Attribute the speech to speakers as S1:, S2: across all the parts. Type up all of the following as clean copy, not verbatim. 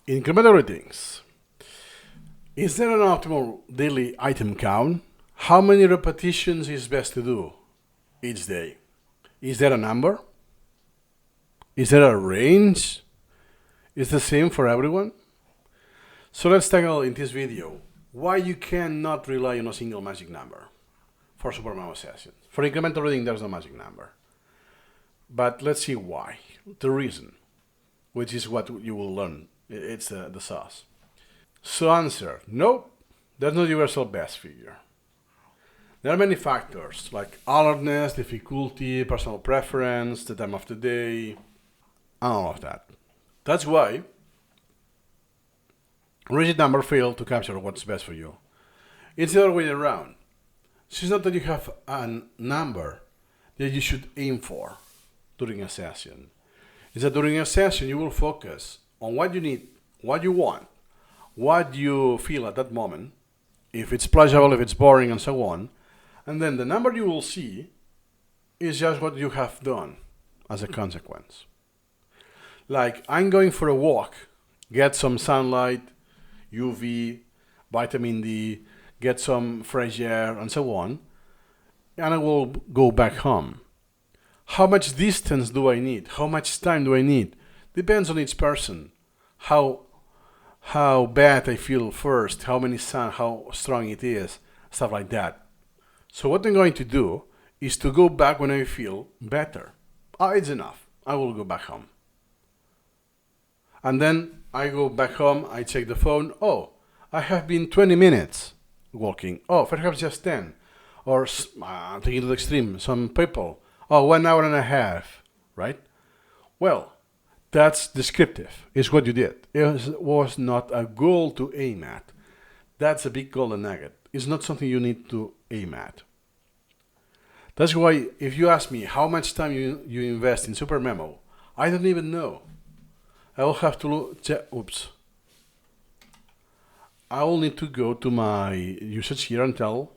S1: Incremental ratings. Is there an optimal daily item count? How many repetitions is best to do each day? Is there a number? Is there a range? Is the same for everyone? So let's tackle in this video why you cannot rely on a single magic number for SuperMemo sessions. For incremental reading, there's no magic number. But let's see why. The reason, which is what you will learn. It's the sauce. So answer, no, there's no universal best figure. There are many factors like alertness, difficulty, personal preference, the time of the day, and all of that. That's why rigid number fail to capture what's best for you. It's the other way around. It's not that you have a number that you should aim for during a session. It's that during a session you will focus on what you need, what you want, what you feel at that moment, if it's pleasurable, if it's boring, and so on. And then the number you will see is just what you have done as a consequence. Like, I'm going for a walk, get some sunlight, UV, vitamin D, get some fresh air, and so on, and I will go back home. How much distance do I need? How much time do I need? Depends on each person. How bad I feel first, how many sun, how strong it is, stuff like that. So what I'm going to do is to go back when I feel better. It's enough. I will go back home. And then I go back home, I check the phone. Oh, I have been 20 minutes walking. Oh, perhaps just 10. Or taking it to the extreme, some people. Oh, 1 hour and a half, right? Well, that's descriptive. It's what you did. It was not a goal to aim at. That's a big golden nugget. It's not something you need to aim at. That's why if you ask me how much time you invest in SuperMemo, I don't even know. I will have to I will need to go to my usage here and tell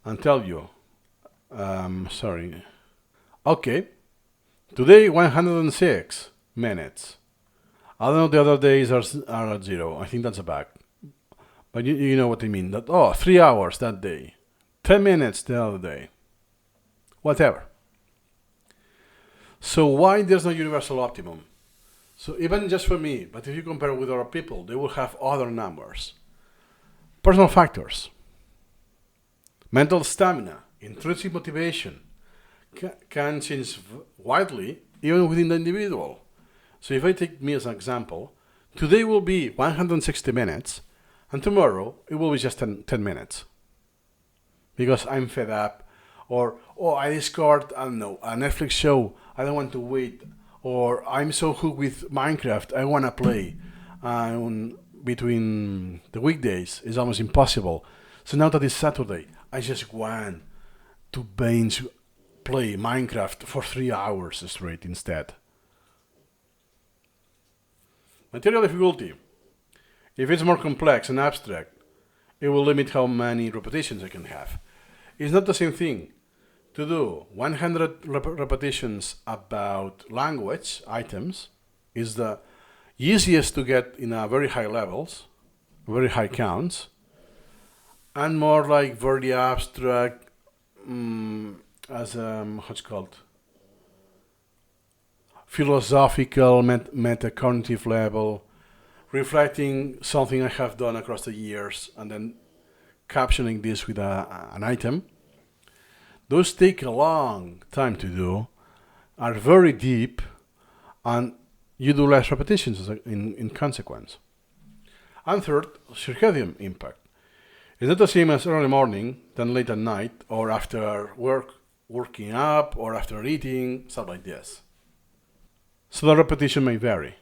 S1: you. Sorry. Okay. Today 106 minutes. I don't know, the other days are at 0. I think that's a bug. But you know what I mean. That 3 hours that day. 10 minutes the other day. Whatever. So why there's no universal optimum? So even just for me, but if you compare with other people, they will have other numbers. Personal factors. Mental stamina, intrinsic motivation can change widely even within the individual. So if I take me as an example, today will be 160 minutes and tomorrow it will be just 10 minutes. Because I'm fed up, or I discovered, I don't know, a Netflix show, I don't want to wait, or I'm so hooked with Minecraft, I want to play. Between the weekdays, it's almost impossible. So now that it's Saturday, I just want to binge play Minecraft for 3 hours straight instead. Material difficulty. If it's more complex and abstract, it will limit how many repetitions I can have. It's not the same thing to do 100 repetitions about language items is the easiest to get in a very high levels, very high counts, and more like very abstract, as what's called philosophical, meta-cognitive level, reflecting something I have done across the years, and then captioning this with an item. Those take a long time to do, are very deep, and you do less repetitions in consequence. And third, circadian impact. It's not the same as early morning than late at night, or after working up, or after eating, stuff like this. So the repetition may vary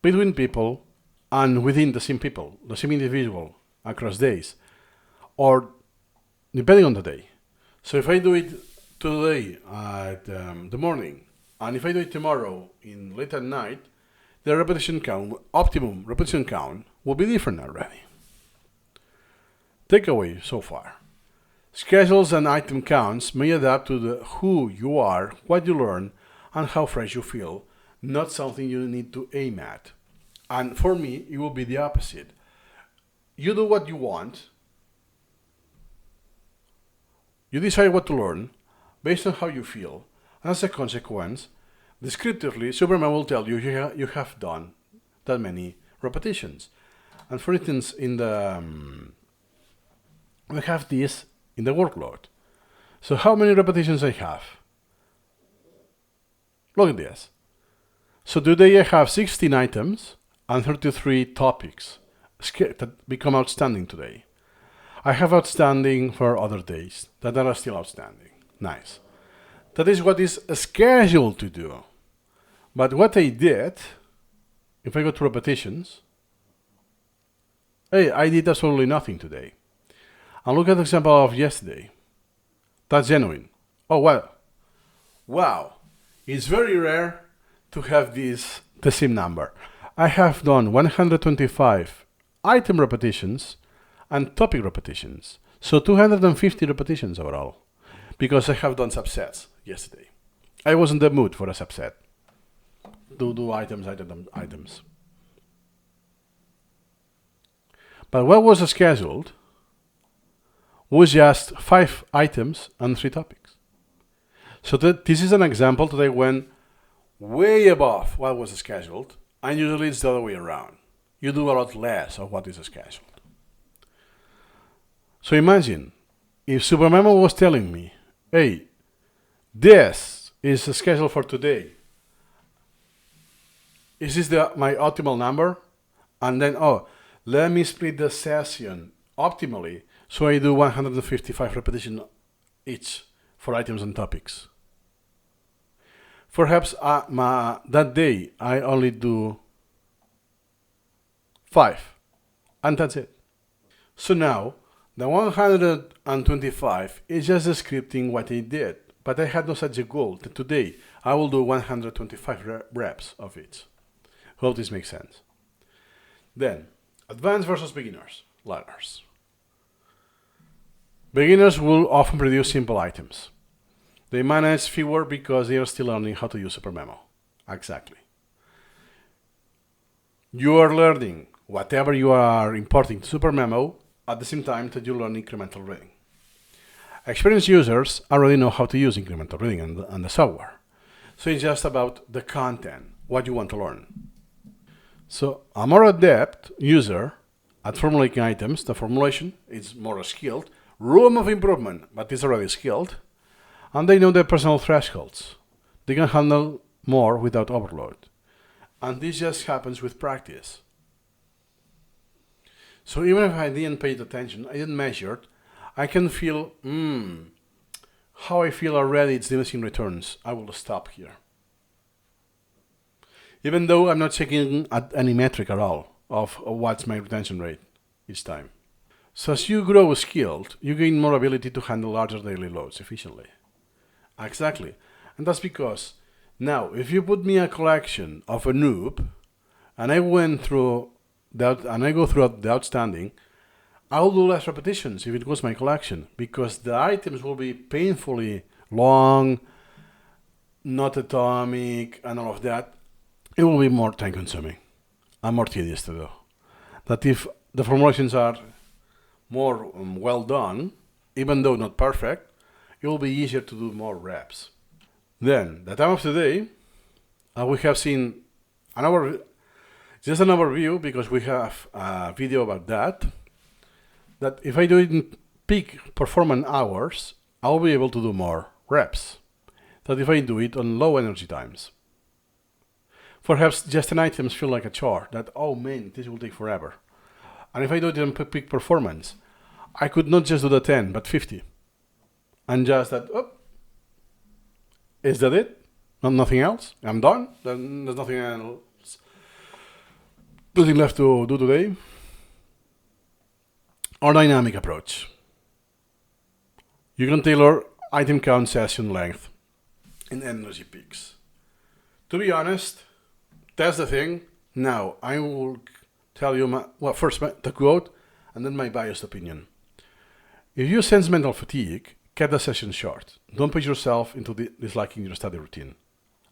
S1: between people and within the same people, the same individual across days, or depending on the day. So if I do it today at the morning, and if I do it tomorrow in late at night, the repetition count, optimum repetition count, will be different already. Takeaway so far. Schedules and item counts may adapt to who you are, what you learn, and how fresh you feel, not something you need to aim at. And for me, it will be the opposite. You do what you want, you decide what to learn based on how you feel, and as a consequence, descriptively, SuperMemo will tell you you have done that many repetitions. And for instance, we have this in the workload. So how many repetitions I have? Look at this. So today I have 16 items and 33 topics that become outstanding today. I have outstanding for other days that are still outstanding. Nice. That is what is scheduled to do. But what I did, if I go to repetitions, hey, I did absolutely nothing today. And look at the example of yesterday. That's genuine. Oh, well. Wow. It's very rare to have the same number. I have done 125 item repetitions and topic repetitions. So 250 repetitions overall. Because I have done subsets yesterday. I was in the mood for a subset. Do items. But what was scheduled was just 5 items and 3 topics. So this is an example that I went way above what was scheduled, and usually it's the other way around. You do a lot less of what is scheduled. So imagine if SuperMemo was telling me, hey, this is scheduled for today. Is this my optimal number? And then, let me split the session optimally so I do 155 repetitions each for items and topics. Perhaps that day I only do 5, and that's it. So now, the 125 is just scripting what I did, but I had no such a goal that today I will do 125 reps of it. Hope this makes sense. Then, advanced versus beginners, learners. Beginners will often produce simple items. They manage fewer because they are still learning how to use SuperMemo. Exactly. You are learning whatever you are importing to SuperMemo at the same time that you learn incremental reading. Experienced users already know how to use incremental reading and the software. So it's just about the content, what you want to learn. So a more adept user at formulating items, the formulation is more skilled, room of improvement, but it's already skilled, and they know their personal thresholds. They can handle more without overload. And this just happens with practice. So even if I didn't pay attention, I didn't measure it, I can feel, how I feel already it's diminishing returns. I will stop here. Even though I'm not checking at any metric at all of what's my retention rate each time. So as you grow skilled, you gain more ability to handle larger daily loads efficiently. Exactly. And that's because now, if you put me a collection of a noob, and I went through that, and I go through the outstanding, I'll do less repetitions if it was my collection, because the items will be painfully long, not atomic, and all of that. It will be more time consuming and more tedious to do. That if the formulations are more well done, even though not perfect, it will be easier to do more reps. Then, the time of today, we have seen just an overview because we have a video about that if I do it in peak performance hours, I'll be able to do more reps than if I do it on low energy times. Perhaps just an items feel like a chore, that, oh man, this will take forever. And if I do it in peak performance, I could not just do the 10, but 50. And just that, is that it? Nothing else? I'm done? Then there's nothing else. Nothing left to do today? Or dynamic approach. You can tailor item count, session length, and energy peaks. To be honest, that's the thing. Now, I will tell you first the quote, and then my biased opinion. If you sense mental fatigue, cut the session short. Don't put yourself into disliking your study routine.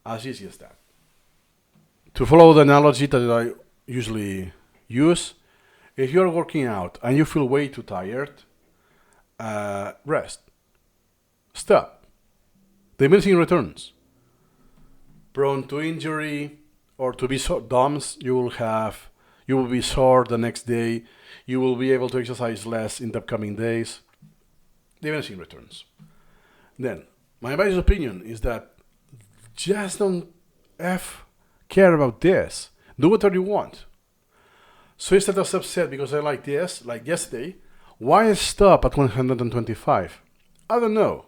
S1: As easy as that. To follow the analogy that I usually use. If you're working out and you feel way too tired, rest. Stop. Diminishing returns. Prone to injury or to be so DOMS, you will be sore the next day. You will be able to exercise less in the upcoming days. Diminishing returns. Then, my advice opinion is that just don't care about this. Do whatever you want. So instead of subset because I like this, like yesterday, why stop at 125? I don't know.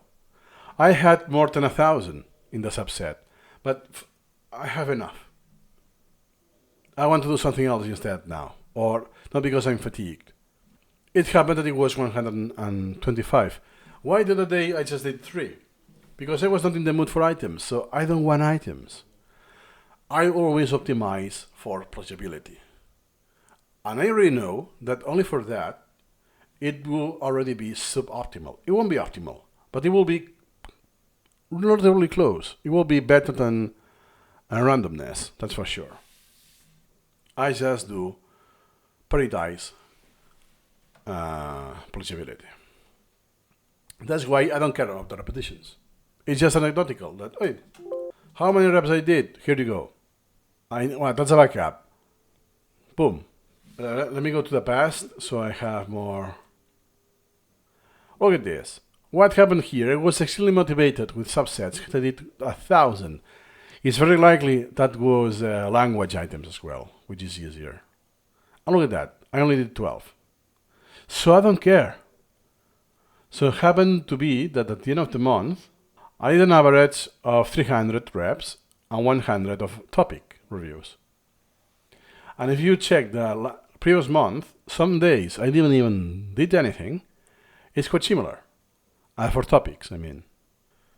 S1: I had more than 1,000 in the subset, but I have enough. I want to do something else instead now, or not because I'm fatigued. It happened that it was 125. Why the other day I just did 3? Because I was not in the mood for items, so I don't want items. I always optimize for plausibility. And I already know that only for that, it will already be suboptimal. It won't be optimal, but it will be relatively close. It will be better than a randomness, that's for sure. I just do prioritize plausibility. That's why I don't care about the repetitions. It's just anecdotal that, wait, how many reps I did? Here you go. Well, that's a backup. Boom. Let me go to the past so I have more. Look at this. What happened here? I was extremely motivated with subsets. I did 1,000. It's very likely that was language items as well, which is easier. And look at that. I only did 12. So I don't care. So it happened to be that at the end of the month, I did an average of 300 reps and 100 of topic reviews. And if you check the previous month, some days I didn't even did anything. It's quite similar. For topics, I mean.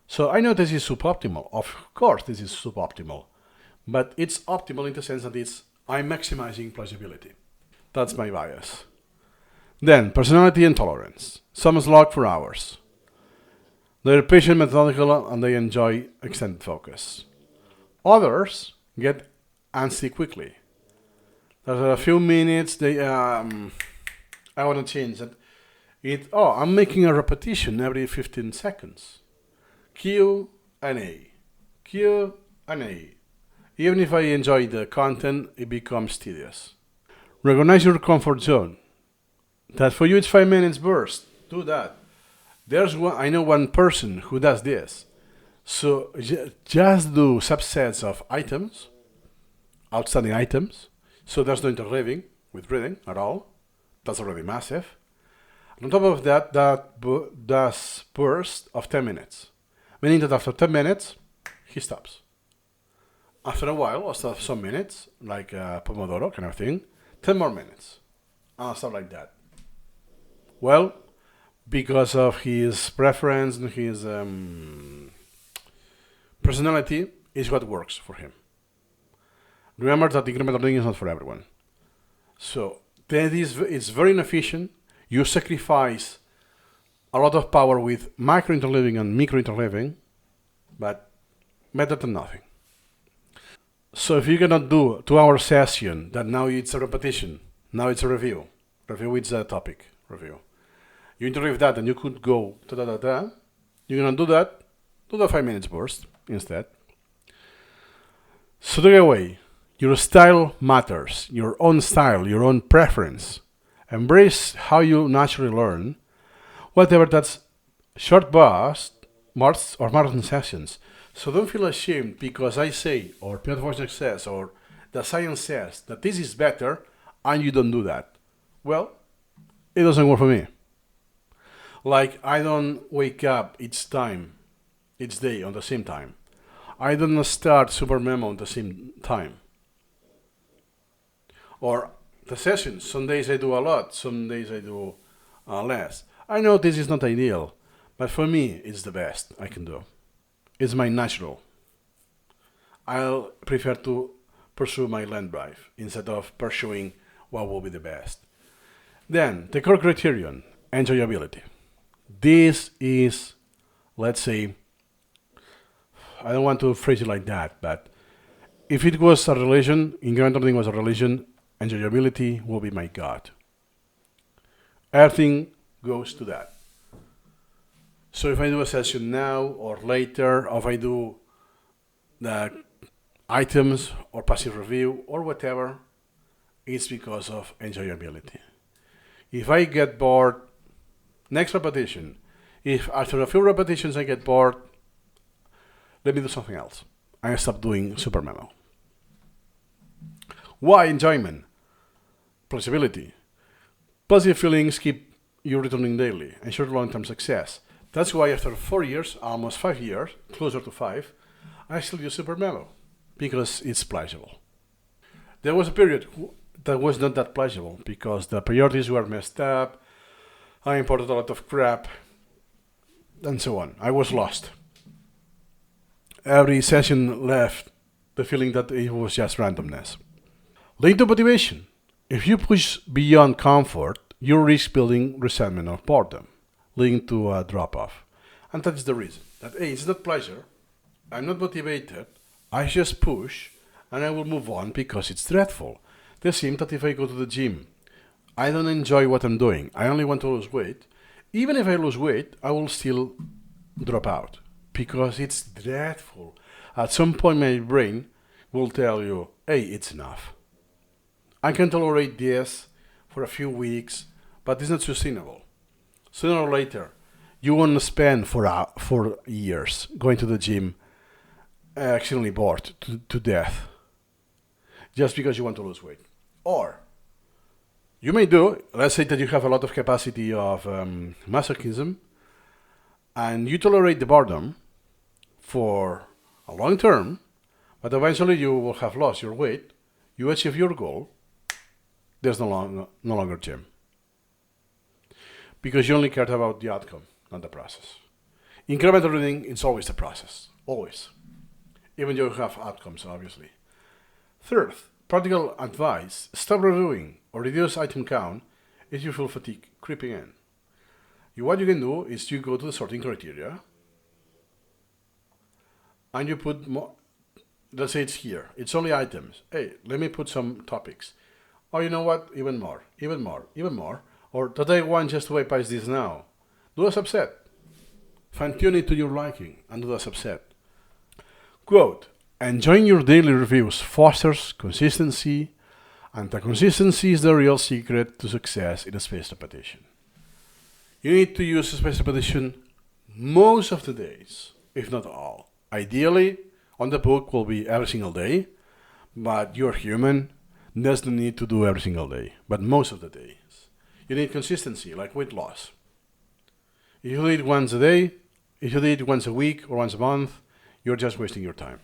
S1: So I know this is suboptimal. Of course this is suboptimal. But it's optimal in the sense that I'm maximizing plausibility. That's my bias. Then, personality and tolerance. Some slog for hours. They're patient, methodical, and they enjoy extended focus. Others get antsy quickly. After a few minutes, I want to change that. I'm making a repetition every 15 seconds. Q and A. Q and A. Even if I enjoy the content, it becomes tedious. Recognize your comfort zone. That for you it's 5 minutes burst. Do that. I know one person who does this. So just do subsets of items, outstanding items. So there's no interleaving with reading at all. That's already massive. And on top of that, does burst of 10 minutes. Meaning that after 10 minutes, he stops. After a while, after some minutes, like Pomodoro kind of thing, 10 more minutes. And stuff like that. Well, because of his preference and his personality, is what works for him. Remember that incremental learning is not for everyone. So it's very inefficient. You sacrifice a lot of power with micro interleaving and micro interleaving, but better than nothing. So if you cannot do a 2-hour session, that now it's a repetition, now it's a review. Review is a topic review. You interleave that and you could go da-da-da-da. You cannot do that, do the 5 minutes burst instead. So take away. Your style matters, your own style, your own preference. Embrace how you naturally learn, whatever that's short bursts or marathon sessions. So don't feel ashamed because I say, or Piotr Wojciech says, or the science says that this is better, and you don't do that. Well, it doesn't work for me. Like I don't wake up each day on the same time. I don't start SuperMemo on the same time. Or the sessions, some days I do a lot, some days I do less. I know this is not ideal, but for me, it's the best I can do. It's my natural. I'll prefer to pursue my land drive instead of pursuing what will be the best. Then, the core criterion, enjoyability. This is, let's say, I don't want to phrase it like that, but if it was a religion, incremental learning was a religion, enjoyability will be my god. Everything goes to that. So if I do a session now or later, or if I do the items or passive review or whatever, it's because of enjoyability. If I get bored, next repetition. If after a few repetitions I get bored, let me do something else. I stop doing SuperMemo. Why enjoyment? Plausibility. Positive feelings keep you returning daily, ensure long-term success. That's why after 4 years, almost 5 years, closer to 5, I still use SuperMemo because it's pleasurable. There was a period that was not that pleasurable because the priorities were messed up, I imported a lot of crap, and so on. I was lost. Every session left the feeling that it was just randomness. Lead to motivation. If you push beyond comfort, you risk building resentment or boredom, leading to a drop-off. And that is the reason. That, hey, it's not pleasure, I'm not motivated, I just push, and I will move on because it's dreadful. The same that if I go to the gym, I don't enjoy what I'm doing, I only want to lose weight. Even if I lose weight, I will still drop out because it's dreadful. At some point, my brain will tell you, hey, it's enough. I can tolerate this for a few weeks, but it's not sustainable. Sooner or later, you want to spend for years going to the gym, accidentally bored to death, just because you want to lose weight. Or you may do, let's say that you have a lot of capacity of masochism, and you tolerate the boredom for a long term, but eventually you will have lost your weight, you achieve your goal, there's no longer gym. Because you only cared about the outcome, not the process. Incremental reading is always the process, always. Even though you have outcomes, obviously. Third, practical advice, stop reviewing or reduce item count if you feel fatigue creeping in. What you can do is you go to the sorting criteria and you put more, let's say it's here, it's only items. Hey, let me put some topics. Oh, you know what? Even more, even more, even more. Or that I want just to bypass this now. Do a subset. Fine tune it to your liking and do a subset. Quote, enjoying your daily reviews fosters consistency, and the consistency is the real secret to success in a spaced repetition. You need to use a spaced repetition most of the days, if not all. Ideally, on the book will be every single day, but you're human, doesn't need to do every single day, but most of the days. You need consistency, like weight loss. If you do it once a day, if you do it once a week or once a month, you're just wasting your time.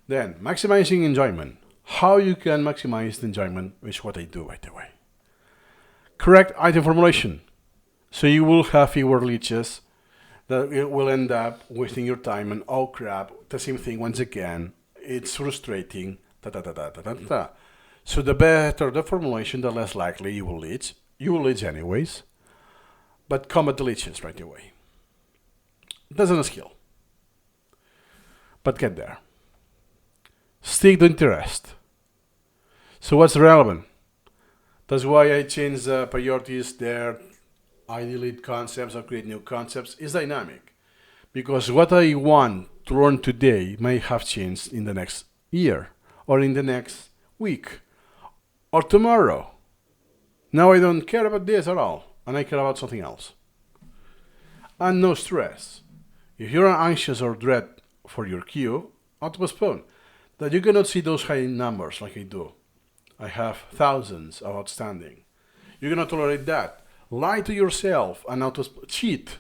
S1: Then, maximizing enjoyment. How you can maximize the enjoyment is what I do, by the way. Correct item formulation. So you will have fewer leeches that it will end up wasting your time and oh crap, the same thing once again. It's frustrating. So the better the formulation, the less likely you will leech. You will leech anyways, but combat the leeches right away. That's not a skill, but get there. Stick to interest. So what's relevant? That's why I change the priorities there. I delete concepts or create new concepts. It's dynamic because what I want to learn today may have changed in the next year or in the next week or tomorrow. Now I don't care about this at all, and I care about something else. And no stress. If you're anxious or dread for your queue, auto postpone. That you cannot see those high numbers like I do. I have thousands of outstanding. You cannot tolerate that. Lie to yourself and cheat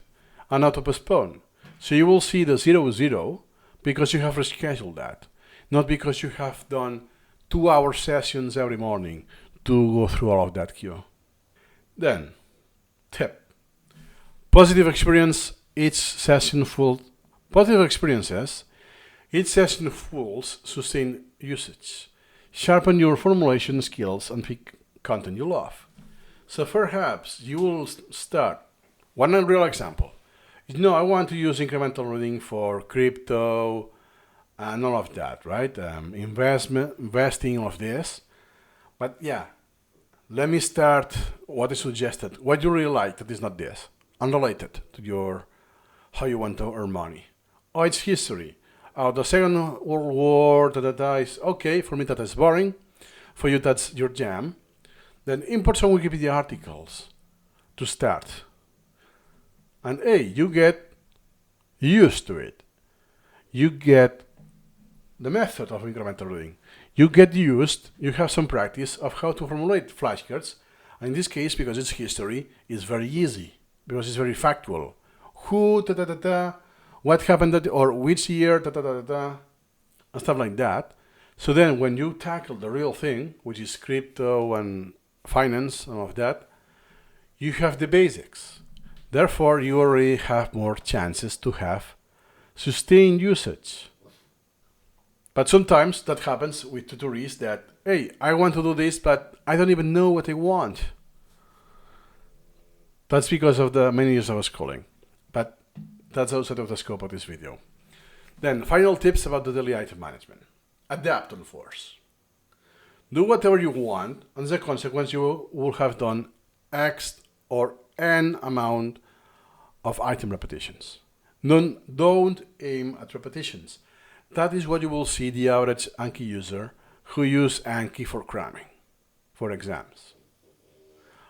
S1: and auto postpone. So you will see the 0 because you have rescheduled that, not because you have done 2-hour sessions every morning to go through all of that queue. Then, tip. Positive experiences, each session fools sustain usage. Sharpen your formulation skills and pick content you love. So perhaps you will start. One real example. I want to use incremental reading for crypto and all of that, right? Investing, all of this. But yeah, let me start what is suggested. What you really like that is not this, unrelated to your how you want to earn money. Oh, it's history. Oh, the Second World War, is okay. For me, that is boring. For you, that's your jam. Then import some Wikipedia articles to start. And hey, you get used to it. You get the method of incremental reading. You get used, you have some practice of how to formulate flashcards. And in this case, because it's history, it's very easy, because it's very factual. Who, what happened, or which year, and stuff like that. So then when you tackle the real thing, which is crypto and finance and all of that, you have the basics. Therefore, you already have more chances to have sustained usage. But sometimes that happens with tutorials that, hey, I want to do this, but I don't even know what I want. That's because of the many years of schooling. But that's outside of the scope of this video. Then, final tips about the daily item management. Adapt on force. Do whatever you want, and as a consequence, you will have done X or N amount of item repetitions. Don't aim at repetitions. That is what you will see the average Anki user who use Anki for cramming, for exams.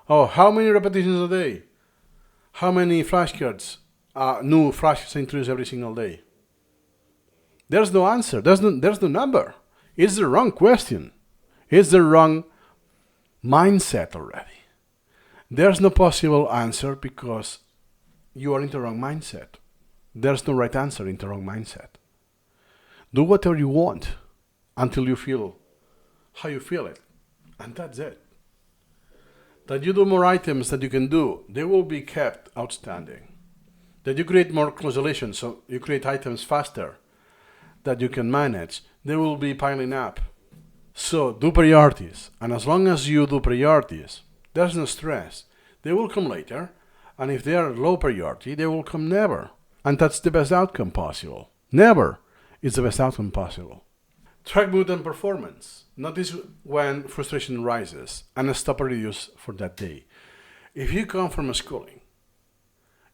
S1: Oh, how many repetitions a day? How many flashcards? New flashcards introduced every single day? There's no answer. There's no number. It's the wrong question. It's the wrong mindset already. There's no possible answer because you are in the wrong mindset. There's no right answer in the wrong mindset. Do whatever you want until you feel how you feel it. And that's it. That you do more items that you can do, they will be kept outstanding. That you create more consolations, so you create items faster that you can manage, they will be piling up. So do priorities. And as long as you do priorities, there's no stress. They will come later. And if they are low priority, they will come never. And that's the best outcome possible. Never is the best outcome possible. Track mood and performance. Notice when frustration rises and stop or reduce for that day. If you come from schooling,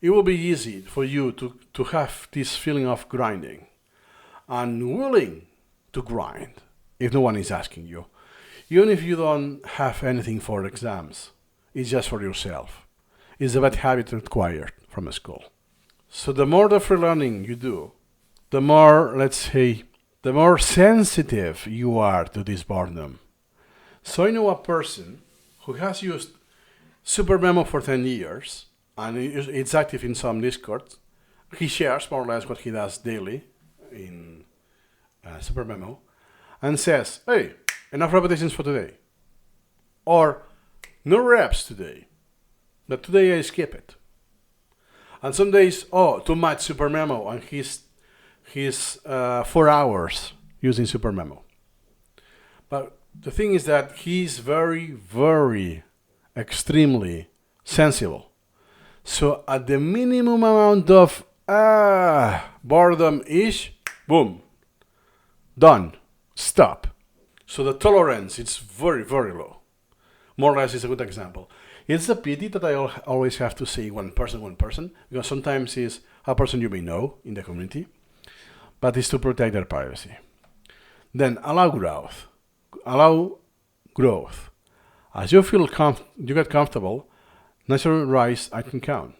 S1: it will be easy for you to have this feeling of grinding and willing to grind if no one is asking you. Even if you don't have anything for exams, it's just for yourself. It's a bad habit required from a school. So the more the free learning you do, the more, let's say, the more sensitive you are to this boredom. So I know a person who has used SuperMemo for 10 years, and it's active in some Discords. He shares more or less what he does daily in SuperMemo, and says, hey, enough repetitions for today. Or, no reps today. But today I skip it. And some days, oh, too much SuperMemo, and he's 4 hours using SuperMemo. But the thing is that he's very, very extremely sensible. So at the minimum amount of boredom-ish, boom, done, stop. So the tolerance is very, very low. More or less is a good example. It's a pity that I always have to say one person, because sometimes it's a person you may know in the community, but it's to protect their privacy. Then allow growth. Allow growth. As you feel you get comfortable, natural rise I can count.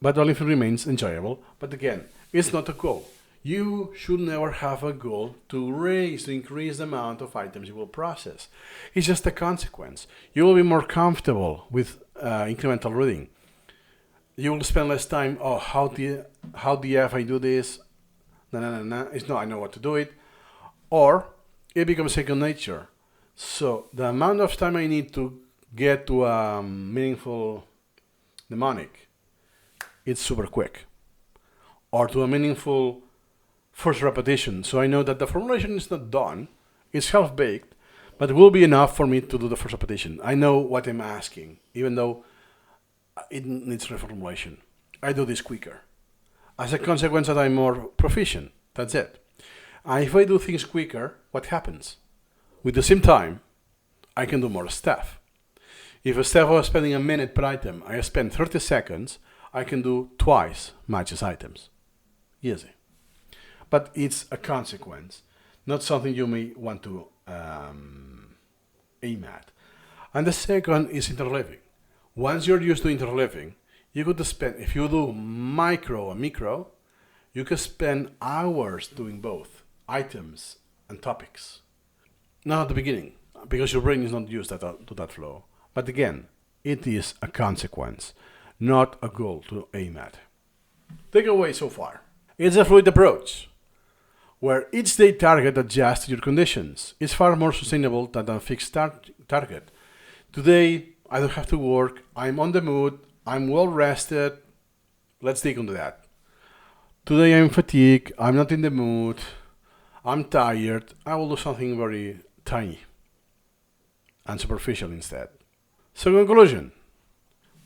S1: But only if it remains enjoyable. But again, it's not a goal. You should never have a goal to increase the amount of items you will process. It's just a consequence. You will be more comfortable with incremental reading. You will spend less time, oh, how the F I do this? It's no, I know what to do it. Or it becomes second nature. So the amount of time I need to get to a meaningful mnemonic, it's super quick. Or to a meaningful first repetition. So I know that the formulation is not done, it's half-baked, but it will be enough for me to do the first repetition. I know what I'm asking, even though it needs reformulation. I do this quicker. As a consequence that I'm more proficient, that's it. And if I do things quicker, what happens? With the same time, I can do more stuff. If instead of spending a minute per item, I spend 30 seconds, I can do twice matches items. Easy. But it's a consequence, not something you may want to aim at. And the second is interleaving. Once you're used to interleaving, you could spend, if you do micro and micro, you can spend hours doing both items and topics. Not at the beginning, because your brain is not used to that flow. But again, it is a consequence, not a goal to aim at. Takeaway so far. It's a fluid approach, where each day target adjusts to your conditions. It's far more sustainable than a fixed target. Today, I don't have to work, I'm on the mood, I'm well rested. Let's dig into that. Today I'm fatigued, I'm not in the mood, I'm tired. I will do something very tiny and superficial instead. So conclusion,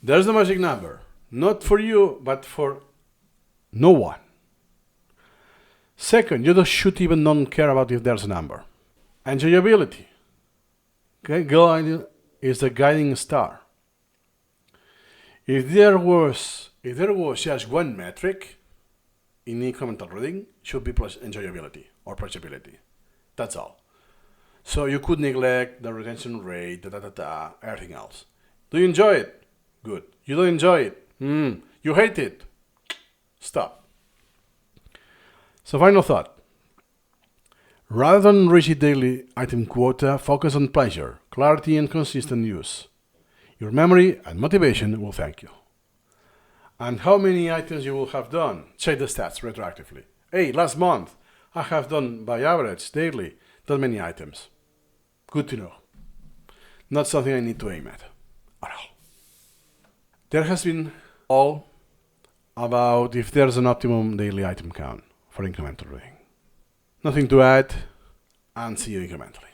S1: there's the magic number. Not for you, but for no one. Second, you should even not care about if there's a number. Enjoyability. Okay, guide is the guiding star. If there was just one metric in incremental reading, should be enjoyability or approachability. That's all. So you could neglect the retention rate, everything else. Do you enjoy it? Good. You don't enjoy it? You hate it? Stop. So final thought. Rather than rigid daily item quota, focus on pleasure, clarity, and consistent use. Your memory and motivation will thank you. And how many items you will have done? Check the stats retroactively. Hey, last month I have done by average daily that many items. Good to know. Not something I need to aim at all. There has been all about if there's an optimum daily item count for incremental reading. Nothing to add, and see you incrementally.